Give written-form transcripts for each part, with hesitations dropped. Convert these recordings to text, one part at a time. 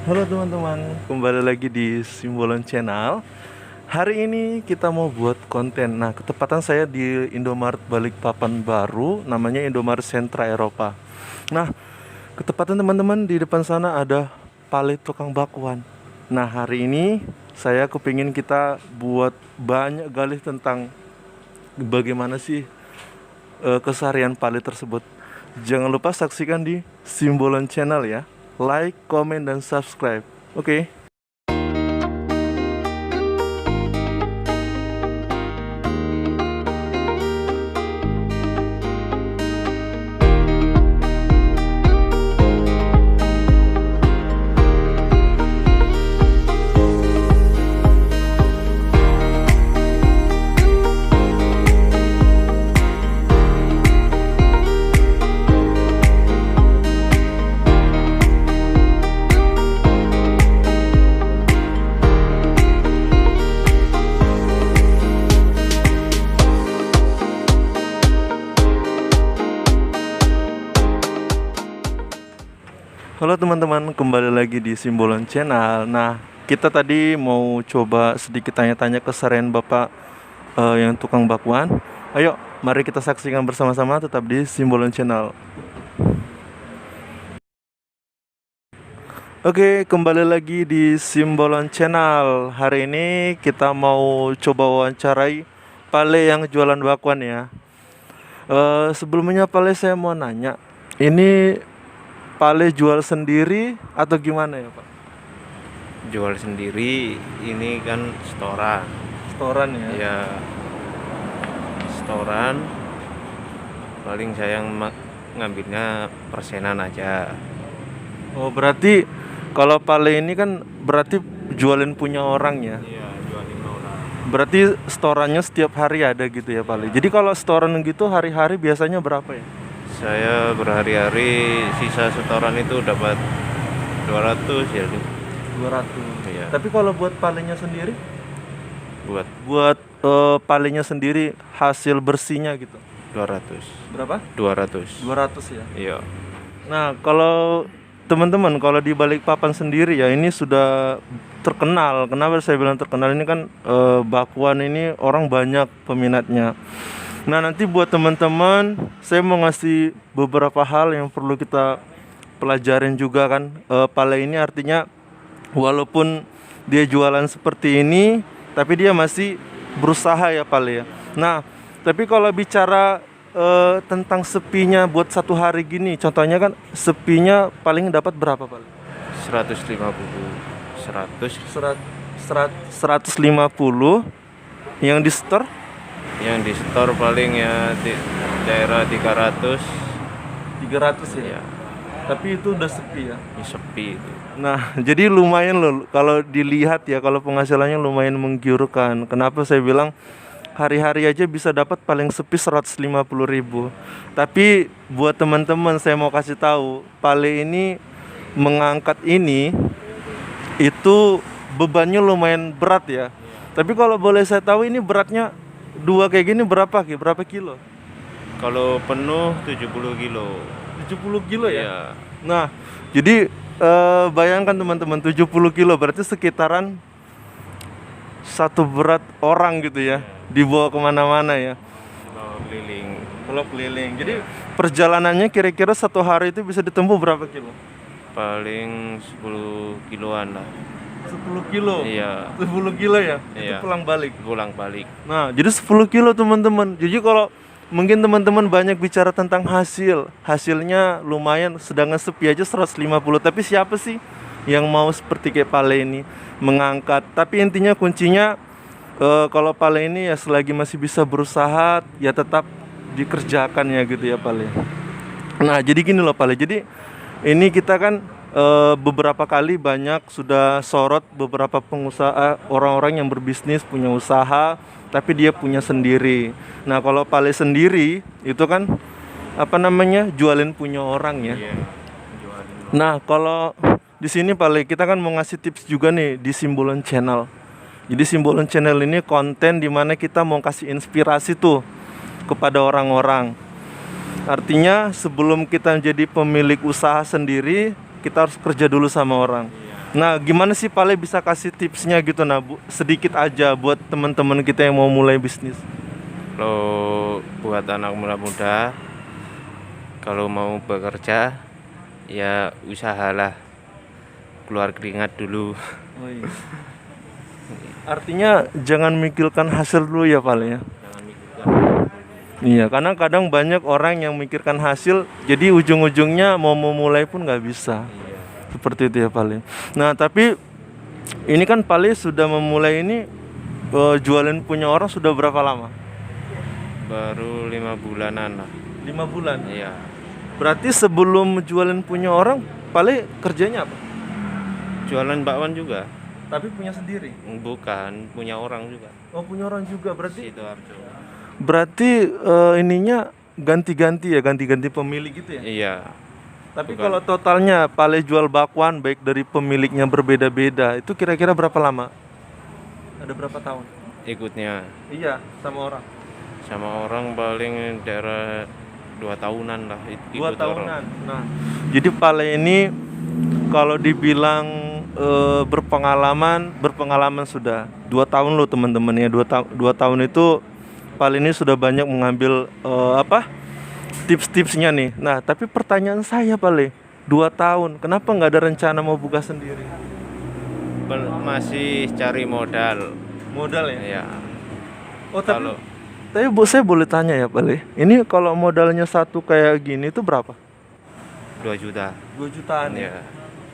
Halo teman-teman, kembali lagi di Simbolon Channel. Hari ini kita mau buat konten. Nah, ketepatan saya di Indomaret Balikpapan baru, namanya Indomaret Sentra Eropa. Nah, ketepatan teman-teman di depan sana ada palet tukang bakwan. Nah, hari ini saya kepingin kita buat banyak gali tentang bagaimana sih keseharian palet tersebut. Jangan lupa saksikan di Simbolon Channel ya. Like, komen, dan subscribe. Oke. Halo teman-teman, kembali lagi di Simbolon Channel. Nah, kita tadi mau coba sedikit tanya-tanya keseharian Bapak yang tukang bakwan. Ayo, mari kita saksikan bersama-sama tetap di Simbolon Channel. Oke, kembali lagi di Simbolon Channel. Hari ini kita mau coba wawancarai Pale yang jualan bakwan ya. Sebelumnya Pale, saya mau nanya, ini Pale jual sendiri atau gimana ya Pak? Jual sendiri, ini kan setoran. Setoran ya? Ya, setoran. Paling saya ngambilnya persenan aja. Oh, berarti kalau Pale ini kan berarti jualin punya orang ya? Iya, jualin orang. Berarti setorannya setiap hari ada gitu ya Pale? Jadi kalau setoran gitu hari-hari biasanya berapa ya? Saya berhari-hari sisa setoran itu dapat 200 ya. 200. Iya. Tapi kalau buat palenya sendiri? Buat Buat palenya sendiri hasil bersihnya gitu. 200. Berapa? 200. 200 ya. Iya. Nah, kalau teman-teman kalau di Balikpapan sendiri ya ini sudah terkenal. Kenapa saya bilang terkenal? Ini kan bakwan ini orang banyak peminatnya. Nah, nanti buat teman-teman saya mau ngasih beberapa hal yang perlu kita pelajarin juga kan. Pale ini artinya walaupun dia jualan seperti ini, tapi dia masih berusaha ya Pale ya. Nah, tapi kalau bicara tentang sepinya buat satu hari gini, contohnya kan sepinya paling dapat berapa Pale? 150. 100 150 yang di store. yang di store paling ya di daerah 300. 300 ya. Ya, Tapi itu udah sepi ya. ini sepi itu. Nah, jadi lumayan loh kalau dilihat ya, kalau penghasilannya lumayan menggiurkan. Kenapa saya bilang hari-hari aja bisa dapat paling sepi 150.000. Tapi buat teman-teman saya mau kasih tahu, Pale ini mengangkat ini itu bebannya lumayan berat ya. Tapi kalau boleh saya tahu ini beratnya dua kayak gini berapa Ki? Berapa kilo? Kalau penuh 70 kilo. 70 kilo ya? Iya. Nah, jadi bayangkan teman-teman 70 kilo berarti sekitaran satu berat orang gitu ya, dibawa kemana-mana ya. Bawa keliling. Kalau keliling. Jadi perjalanannya kira-kira satu hari itu bisa ditempuh berapa kilo? Paling 10 kiloan lah. 10 kilo. Iya. 10 kilo ya? Iya. Itu pulang balik. Pulang balik. Nah, jadi 10 kilo teman-teman. Jadi kalau mungkin teman-teman banyak bicara tentang hasilnya lumayan, sedangkan sepi aja 150. Tapi siapa sih yang mau seperti kayak Pale ini mengangkat? Tapi intinya kuncinya kalau Pale ini ya selagi masih bisa berusaha ya tetap dikerjakan ya gitu ya Pale. Nah, jadi gini loh Pale. Jadi ini kita kan beberapa kali banyak sudah sorot beberapa pengusaha, orang-orang yang berbisnis punya usaha tapi dia punya sendiri. Nah, kalau Pale sendiri itu kan apa namanya, jualin punya orang ya. Iya. Jualin. Nah, kalau di sini Pale kita kan mau ngasih tips juga nih di Simbolon Channel. Jadi Simbolon Channel ini konten dimana kita mau kasih inspirasi tuh kepada orang-orang. Artinya sebelum kita menjadi pemilik usaha sendiri, kita harus kerja dulu sama orang. Nah, gimana sih Pale bisa kasih tipsnya gitu nah, Bu? Sedikit aja buat teman-teman kita yang mau mulai bisnis. Kalau buat anak muda-muda, kalau mau bekerja, ya usahalah, keluar keringat dulu. Oh iya. Artinya jangan mikirkan hasil dulu ya Pale ya. Jangan mikirkan. Iya, karena kadang banyak orang yang mikirkan hasil, jadi ujung-ujungnya mau memulai pun nggak bisa. Iya. Seperti itu ya Pale. Nah, tapi ini kan Pale sudah memulai ini jualin punya orang sudah berapa lama? Baru 5 bulanan lah. 5 bulan. Iya. Berarti sebelum jualin punya orang, Pale kerjanya apa? Jualan bakwan juga. Tapi punya sendiri. Bukan, punya orang juga. Oh, punya orang juga. Berarti Sidoarjo. ininya ganti-ganti ya, ganti-ganti pemilik gitu ya. Iya. Tapi Bukan. kalau totalnya Pale jual bakwan baik dari pemiliknya berbeda-beda, itu kira-kira berapa lama? Ada berapa tahun? Ikutnya Iya, sama orang. sama orang paling daerah 2 tahunan lah. 2 ikut tahunan. orang. Nah, jadi Pale ini kalau dibilang berpengalaman sudah 2 tahun loh teman-teman ya. 2 tahun itu Pale ini sudah banyak mengambil tips-tipsnya nih. Nah, tapi pertanyaan saya Pale, 2 tahun, kenapa nggak ada rencana mau buka sendiri? Masih cari modal. Modal ya? Iya. Oh, Kalau tapi saya boleh tanya ya Pale, ini kalau modalnya satu kayak gini itu berapa? 2 juta. 2 jutaan ya? Ya.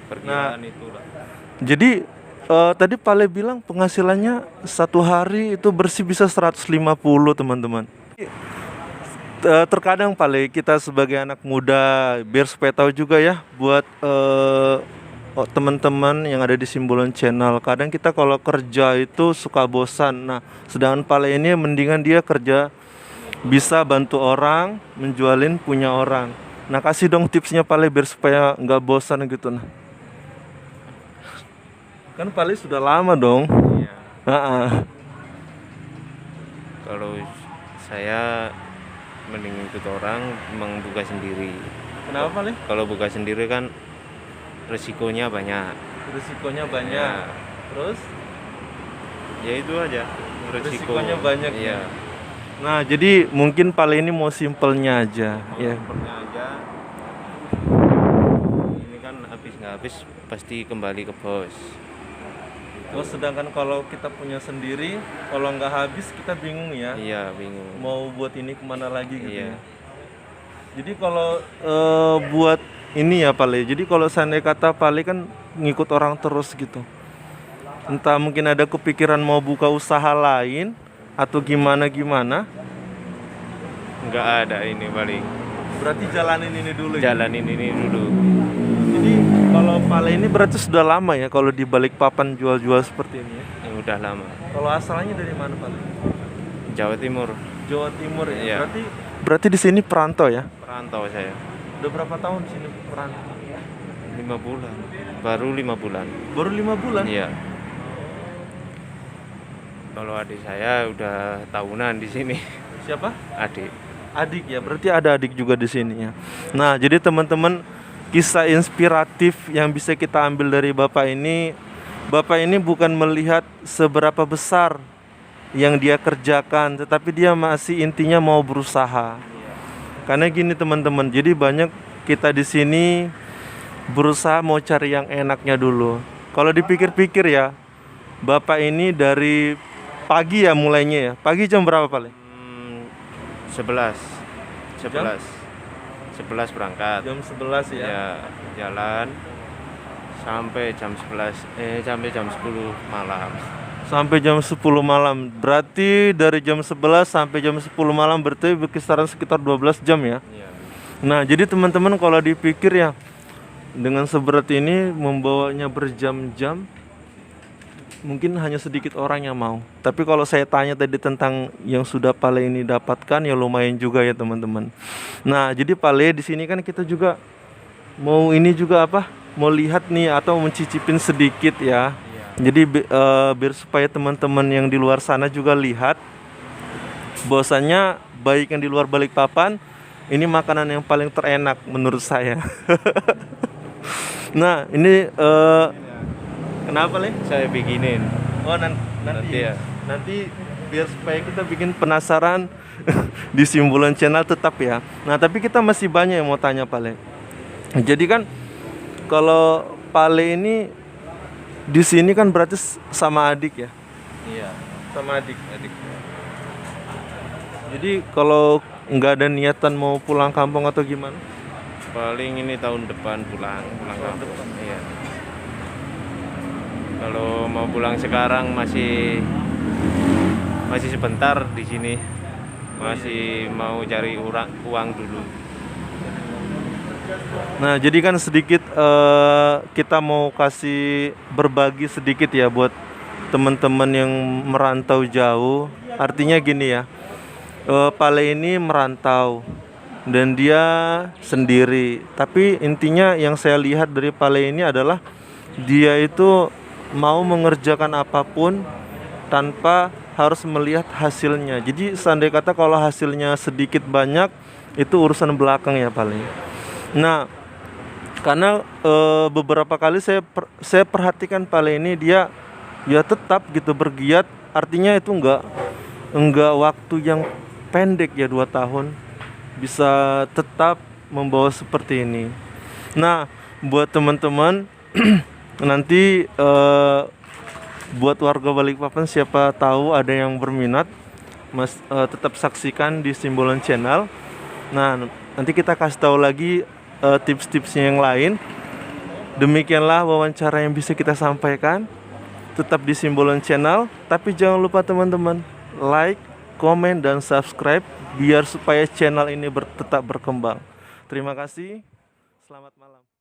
Perkiraan itu lah. Jadi tadi Pale bilang penghasilannya satu hari itu bersih bisa 150 teman-teman. Terkadang Pale kita sebagai anak muda biar supaya tahu juga ya buat teman-teman yang ada di Simbolon Channel. Kadang kita kalau kerja itu suka bosan. Nah, sedangkan Pale ini mendingan dia kerja bisa bantu orang, menjualin punya orang. Nah, kasih dong tipsnya Pale biar supaya nggak bosan gitu nah. Kan Pale sudah lama dong. Iya. Heeh. Kalau saya mending ikut orang, emang buka sendiri. Kenapa Pale? Kalau buka sendiri kan resikonya banyak. Risikonya banyak. Ya, Terus? ya itu aja. Risikonya banyak. Iya. Nah, jadi mungkin Pale ini mau simpelnya aja. Ya. Simpelnya aja. Ini kan habis nggak habis pasti kembali ke bos. Terus sedangkan kalau kita punya sendiri, kalau nggak habis kita bingung ya. Iya, bingung. Mau buat ini kemana lagi gitu Iya. ya. Jadi kalau buat ini ya Pale. Jadi kalau seandainya kata Pale kan ngikut orang terus gitu. Entah mungkin ada kepikiran mau buka usaha lain atau gimana. Nggak ada ini paling. Berarti jalanin ini dulu. Ya? Jalanin ini dulu. Jadi kalau Pale ini berarti sudah lama ya kalau di balik papan jual-jual seperti ini ya. Yang udah lama. Kalau asalnya dari mana Pale? Jawa Timur. Jawa Timur ya. Iya. Berarti di sini perantau ya. Perantau saya. Udah berapa tahun di sini perantau? 5 bulan. Baru 5 bulan. Baru 5 bulan. Iya. Kalau adik saya udah tahunan di sini. Siapa? Adik. Adik ya. Berarti ada adik juga di sini ya. Nah, jadi teman-teman kisah inspiratif yang bisa kita ambil dari Bapak ini bukan melihat seberapa besar yang dia kerjakan, tetapi dia masih intinya mau berusaha. Karena gini teman-teman, jadi banyak kita di sini berusaha mau cari yang enaknya dulu. Kalau dipikir-pikir ya, Bapak ini dari pagi ya mulainya ya. Pagi jam berapa paling? 11 berangkat. Jam 11 ya. Ya, jalan sampai jam 10 malam. Sampai jam 10 malam. Berarti dari jam 11 sampai jam 10 malam berarti berkisaran sekitar 12 jam ya. Iya. Nah, jadi teman-teman kalau dipikir ya, dengan seberat ini membawanya berjam-jam, mungkin hanya sedikit orang yang mau. Tapi kalau saya tanya tadi tentang yang sudah Pale ini dapatkan, ya lumayan juga ya teman-teman. Nah, jadi Pale di sini kan kita juga mau ini juga mau lihat nih atau mencicipin sedikit ya. Jadi biar supaya teman-teman yang di luar sana juga lihat bahwasannya baik yang di luar Balikpapan ini makanan yang paling terenak menurut saya. Nah, ini Kenapa Le? Saya bikinin. Oh nanti Nanti ya. nanti biar supaya kita bikin penasaran di Simbolon Channel tetap ya. Nah tapi kita masih banyak yang mau tanya Pale. Jadi kan kalau Pale ini di sini kan berarti sama adik ya, Iya, sama adik. adik. Jadi kalau nggak ada niatan mau pulang kampung atau gimana? Paling ini tahun depan pulang kampung. Iya. Kalau mau pulang sekarang masih sebentar di sini. Masih mau cari uang dulu. Nah jadi kan sedikit kita mau kasih berbagi sedikit ya buat teman-teman yang merantau jauh. Artinya gini ya, Pale ini merantau dan dia sendiri. Tapi intinya yang saya lihat dari Pale ini adalah dia itu mau mengerjakan apapun tanpa harus melihat hasilnya. Jadi seandainya kata kalau hasilnya sedikit banyak itu urusan belakang ya paling. Nah, karena beberapa kali saya perhatikan Pale ini dia tetap gitu bergiat. Artinya itu enggak waktu yang pendek ya 2 tahun bisa tetap membawa seperti ini. Nah, buat teman-teman nanti buat warga Balikpapan siapa tahu ada yang berminat, tetap saksikan di Simbolon Channel. Nah, nanti kita kasih tahu lagi tips-tipsnya yang lain. Demikianlah wawancara yang bisa kita sampaikan. Tetap di Simbolon Channel, tapi jangan lupa teman-teman like, komen, dan subscribe biar supaya channel ini tetap berkembang. Terima kasih. Selamat malam.